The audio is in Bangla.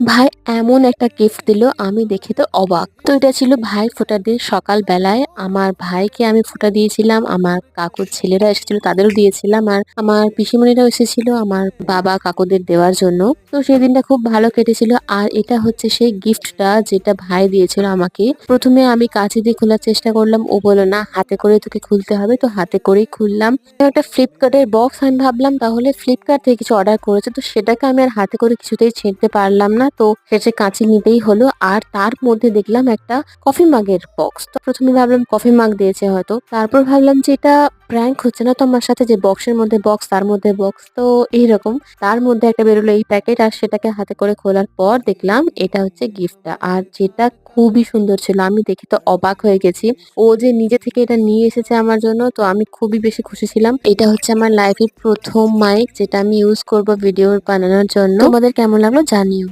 ভাই এমন একটা গিফট দিল, আমি দেখে তো অবাক। তো এটা ছিল ভাই ফোঁটার দিন সকাল বেলায় আমার ভাইকে আমি ফোঁটা দিয়েছিলাম, আমার কাকুর ছেলেরা এসেছিল তাদেরও দিয়েছিলাম, আর আমার পিসিমণিরাও এসেছিল আমার বাবা কাকুদের দেওয়ার জন্য। তো সেই দিনটা খুব ভালো কেটেছিল। আর এটা হচ্ছে সেই গিফটটা যেটা ভাই দিয়েছিল আমাকে। প্রথমে আমি কাঁচি দিয়ে খোলার চেষ্টা করলাম, ও বলল না হাতে করে তোকে খুলতে হবে, তো হাতে করেই খুললাম। একটা ফ্লিপকার্টের বক্স, আমি ভাবলাম তাহলে ফ্লিপকার্ট থেকে কিছু অর্ডার করেছে, তো সেটাকে আমি আর হাতে করে কিছুতেই ছিঁড়তে পারলাম না, তো শেষে কাঁচি নিতেই হলো। আর তার মধ্যে দেখলাম একটা কফি মাগের বক্স। তো প্রথমে ভাবলাম কফি মাগ দিয়েছে হয়তো, তারপর ভাবলাম যে এটা প্র্যাঙ্ক হচ্ছে না তো আমার সাথে, যে বক্সের মধ্যে বক্স তার মধ্যে বক্স, তো এইরকম তার মধ্যে একটা বেরোলো এই প্যাকেট। আর সেটাকে হাতে করে খোলার পর দেখলাম এটা হচ্ছে গিফটটা, আর যেটা খুবই সুন্দর ছিল। আমি দেখে তো অবাক হয়ে গেছি। ও যে নিজে থেকে এটা নিয়ে এসেছে আমার জন্য, তো আমি খুবই বেশি খুশি ছিলাম। এটা হচ্ছে আমার লাইফের প্রথম মাইক যেটা আমি ইউজ করব ভিডিও বানানোর জন্য। তোমাদের কেমন লাগলো জানিও।